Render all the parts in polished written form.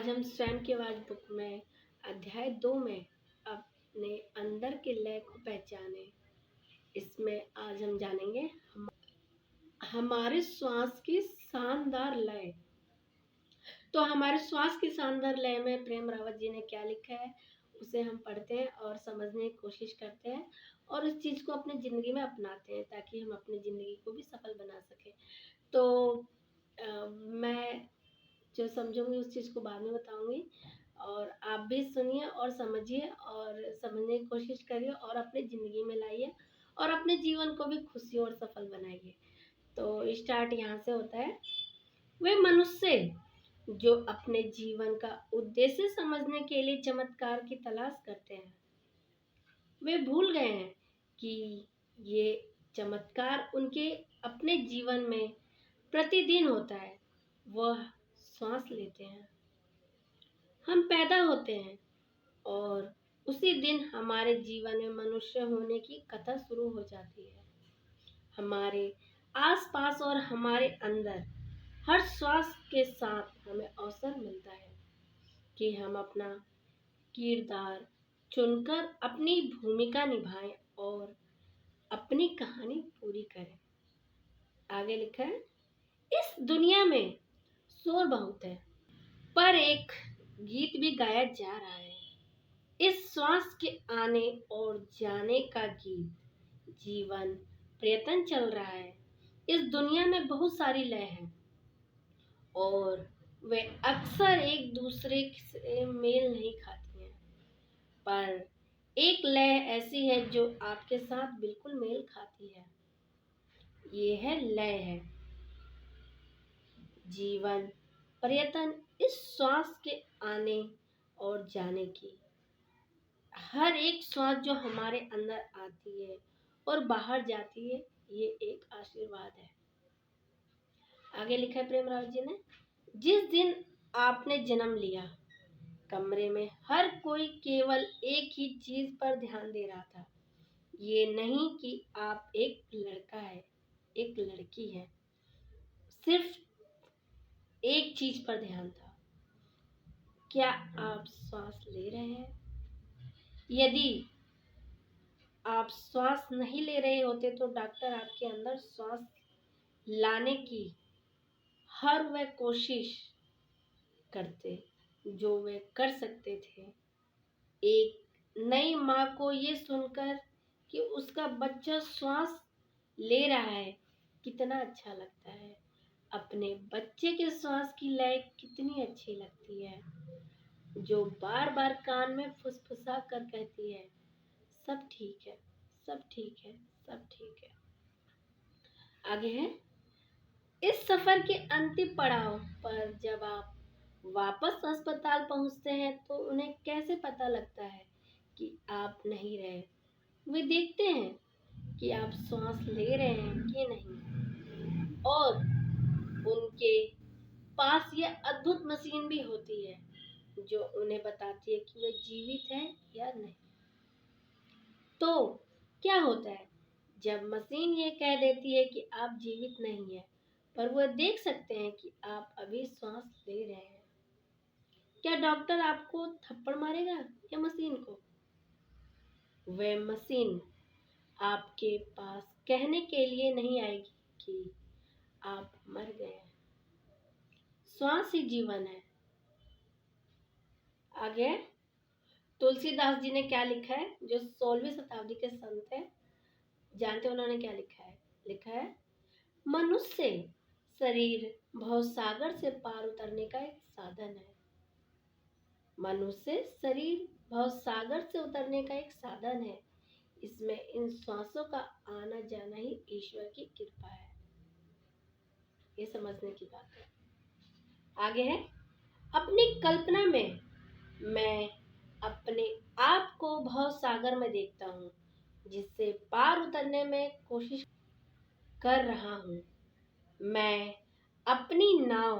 आज हम स्वयं की आवाज बुक में अध्याय 2 में अपने अंदर के लय को पहचाने। इसमें आज हम जानेंगे हमारे श्वास की शानदार लय। तो हमारे श्वास की शानदार लय में प्रेम रावत जी ने क्या लिखा है उसे हम पढ़ते हैं और समझने की कोशिश करते हैं और उस चीज को अपनी जिंदगी में अपनाते हैं ताकि हम अपनी जिंदगी को भी सफल बना सके। तो मैं जो समझूंगी उस चीज़ को बाद में बताऊंगी और आप भी सुनिए और समझिए और समझने की कोशिश करिए और अपनी ज़िंदगी में लाइए और अपने जीवन को भी खुशी और सफल बनाइए। तो स्टार्ट यहाँ से होता है। वे मनुष्य जो अपने जीवन का उद्देश्य समझने के लिए चमत्कार की तलाश करते हैं, वे भूल गए हैं कि ये चमत्कार उनके अपने जीवन में प्रतिदिन होता है। वह सांस लेते हैं, हम पैदा होते हैं और उसी दिन हमारे जीवन में मनुष्य होने की कथा शुरू हो जाती है। हमारे आसपास और हमारे अंदर हर श्वास के साथ हमें अवसर मिलता है कि हम अपना किरदार चुनकर अपनी भूमिका निभाएं और अपनी कहानी पूरी करें। आगे लिखा है, इस दुनिया में शोर बहुत है पर एक गीत भी गाया जा रहा है। इस श्वास के आने और जाने का गीत जीवन प्रयत्न चल रहा है। इस दुनिया में बहुत सारी लय हैं और वे अक्सर एक दूसरे से मेल नहीं खाती हैं, पर एक लय ऐसी है जो आपके साथ बिल्कुल मेल खाती है। ये है लय है जीवन पर्यटन। इस श्वास के आने और जाने की हर एक श्वास जो हमारे अंदर आती है और बाहर जाती है, ये एक आशीर्वाद है। आगे लिखा है प्रेम राव जी ने, जिस दिन आपने जन्म लिया कमरे में हर कोई केवल एक ही चीज पर ध्यान दे रहा था। ये नहीं कि आप एक लड़का है एक लड़की है, सिर्फ एक चीज पर ध्यान था, क्या आप श्वास ले रहे हैं? यदि आप श्वास नहीं ले रहे होते तो डॉक्टर आपके अंदर श्वास लाने की हर वह कोशिश करते जो वे कर सकते थे। एक नई माँ को ये सुनकर कि उसका बच्चा श्वास ले रहा है कितना अच्छा लगता है। अपने बच्चे के श्वास की लय कितनी अच्छी लगती है, जो बार बार कान में फुसफुसा कर कहती है, सब ठीक है, सब ठीक है, सब ठीक है। आगे है, इस सफर के अंतिम पड़ाव पर जब आप वापस अस्पताल पहुंचते हैं तो उन्हें कैसे पता लगता है कि आप नहीं रहे। वे देखते हैं कि आप सांस ले रहे हैं कि नहीं और उनके पास यह अद्भुत मशीन भी होती है जो उन्हें बताती है कि वे जीवित हैं या नहीं। तो क्या होता है जब मशीन ये कह देती है कि आप जीवित नहीं है पर वह देख सकते हैं कि आप अभी सांस ले रहे हैं, क्या डॉक्टर आपको थप्पड़ मारेगा या मशीन को? वह मशीन आपके पास कहने के लिए नहीं आएगी कि आप मर गए हैं। श्वास ही जीवन है। आगे तुलसीदास जी ने क्या लिखा है, जो 16वीं शताब्दी के संत हैं, जानते हैं उन्होंने क्या लिखा है? लिखा है, मनुष्य शरीर भवसागर से पार उतरने का एक साधन है। मनुष्य शरीर भवसागर से उतरने का एक साधन है। इसमें इन श्वासों का आना जाना ही ईश्वर की कृपा है। ये समझने की बात है। आगे है, अपनी कल्पना में मैं अपने आप को भवसागर में देखता हूँ जिससे पार उतरने में कोशिश कर रहा हूँ। मैं अपनी नाव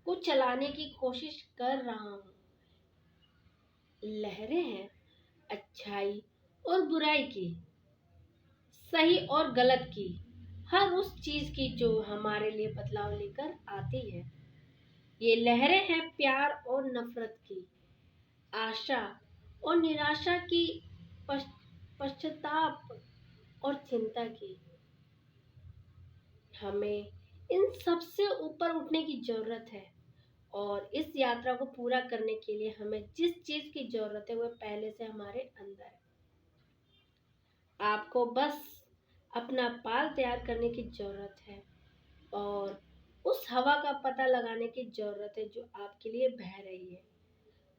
को चलाने की कोशिश कर रहा हूँ। लहरें हैं अच्छाई और बुराई की, सही और गलत की, हर उस चीज की जो हमारे लिए बदलाव लेकर आती है। ये लहरें हैं प्यार और नफरत की, आशा और निराशा की, पश्चाताप और चिंता की। हमें इन सबसे ऊपर उठने की जरूरत है, और इस यात्रा को पूरा करने के लिए हमें जिस चीज की जरूरत है वह पहले से हमारे अंदर है। आपको बस अपना पाल तैयार करने की जरूरत है, और उस हवा का पता लगाने की जरूरत है जो आपके लिए बह रही है,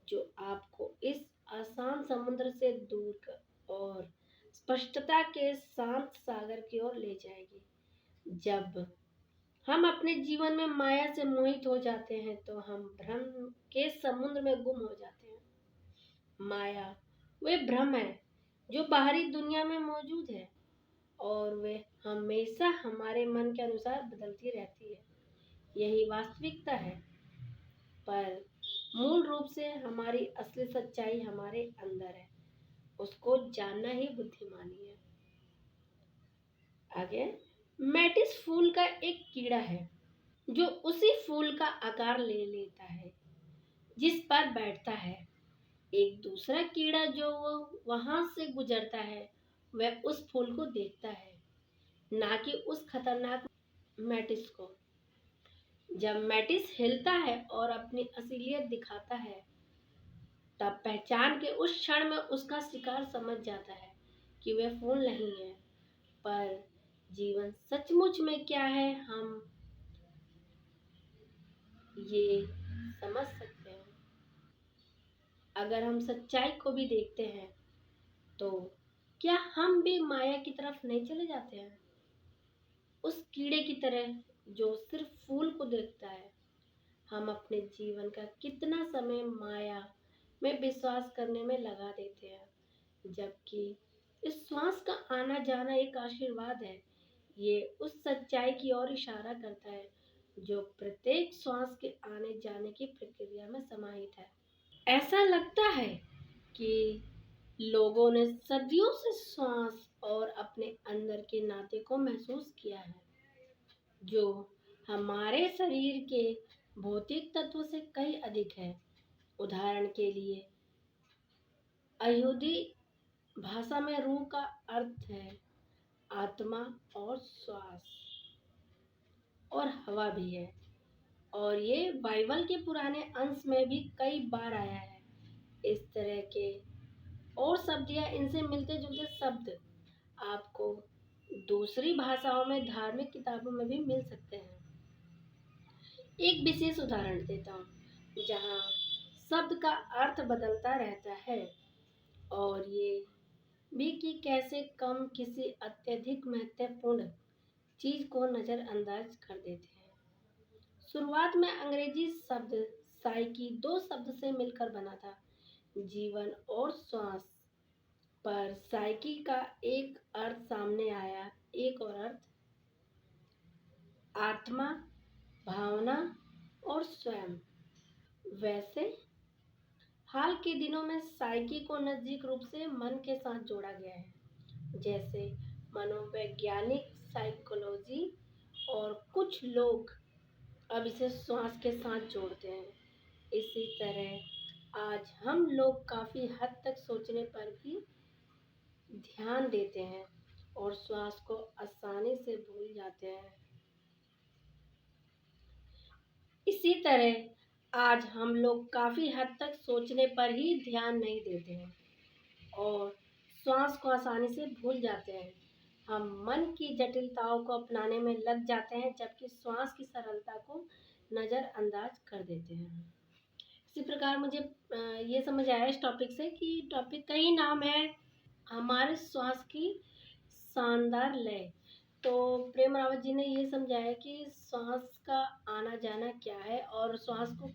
जो आपको इस आसान समुद्र से दूर कर और स्पष्टता के शांत सागर की ओर ले जाएगी। जब हम अपने जीवन में माया से मोहित हो जाते हैं तो हम भ्रम के समुद्र में गुम हो जाते हैं। माया वे भ्रम है जो बाहरी दुनिया में मौजूद है, और वे हमेशा हमारे मन के अनुसार बदलती रहती है। यही वास्तविकता है, पर मूल रूप से हमारी असली सच्चाई हमारे अंदर है। उसको जानना ही बुद्धिमानी है। आगे, मैटिस फूल का एक कीड़ा है जो उसी फूल का आकार ले लेता है जिस पर बैठता है। एक दूसरा कीड़ा जो वो वहां से गुजरता है वह उस फूल को देखता है, ना कि उस खतरनाक मैटिस को। जब मैटिस हिलता है और अपनी असलियत दिखाता है, तब पहचान के उस क्षण में उसका शिकार समझ जाता है कि वह फूल नहीं है। पर जीवन सचमुच में क्या है, हम ये समझ सकते हैं अगर हम सच्चाई को भी देखते हैं। तो क्या हम भी माया की तरफ नहीं चले जाते हैं, उस कीड़े की तरह जो सिर्फ फूल को देखता है? हम अपने जीवन का कितना समय माया में विश्वास करने में लगा देते हैं, जबकि इस श्वास का आना जाना एक आशीर्वाद है। ये उस सच्चाई की ओर इशारा करता है जो प्रत्येक श्वास के आने जाने की प्रक्रिया में समाहित है। ऐसा लगता है कि लोगों ने सदियों से श्वास और अपने अंदर के नाते को महसूस किया है, जो हमारे शरीर के भौतिक तत्व से कई अधिक है। उदाहरण के लिए, यहूदी भाषा में रूह का अर्थ है आत्मा, और श्वास और हवा भी है, और ये बाइबल के पुराने अंश में भी कई बार आया है। इस तरह के और शब्द या इनसे मिलते जुलते शब्द आपको दूसरी भाषाओं में धार्मिक किताबों में भी मिल सकते हैं। एक विशेष उदाहरण देता हूँ जहाँ शब्द का अर्थ बदलता रहता है, और ये भी कि कैसे कम किसी अत्यधिक महत्वपूर्ण चीज को नजरअंदाज कर देते हैं। शुरुआत में अंग्रेजी शब्द साइकी दो शब्द से मिलकर बना था, जीवन और श्वास। पर साइकी का एक अर्थ सामने आया, एक और अर्थ आत्मा, भावना और स्वयं। वैसे हाल के दिनों में साइकी को नजदीक रूप से मन के साथ जोड़ा गया है, जैसे मनोवैज्ञानिक साइकोलॉजी, और कुछ लोग अब इसे श्वास के साथ जोड़ते हैं। इसी तरह आज हम लोग काफी हद तक सोचने पर भी ध्यान देते हैं और श्वास को आसानी से भूल जाते हैं। इसी तरह आज हम लोग काफी हद तक सोचने पर ही ध्यान नहीं देते हैं और श्वास को आसानी से भूल जाते हैं। हम मन की जटिलताओं को अपनाने में लग जाते हैं, जबकि श्वास की सरलता को नज़रअंदाज कर देते हैं। इसी प्रकार मुझे ये समझ आया इस टॉपिक से कि टॉपिक का ही नाम है हमारे श्वास की शानदार लय। तो प्रेम रावत जी ने ये समझाया कि श्वास का आना जाना क्या है, और श्वास को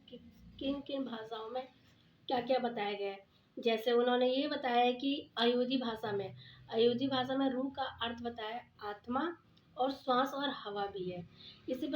किन किन भाषाओं में क्या क्या बताया गया है। जैसे उन्होंने ये बताया कि अयोधी भाषा में रूह का अर्थ बताया आत्मा, और श्वास और हवा भी है। इसी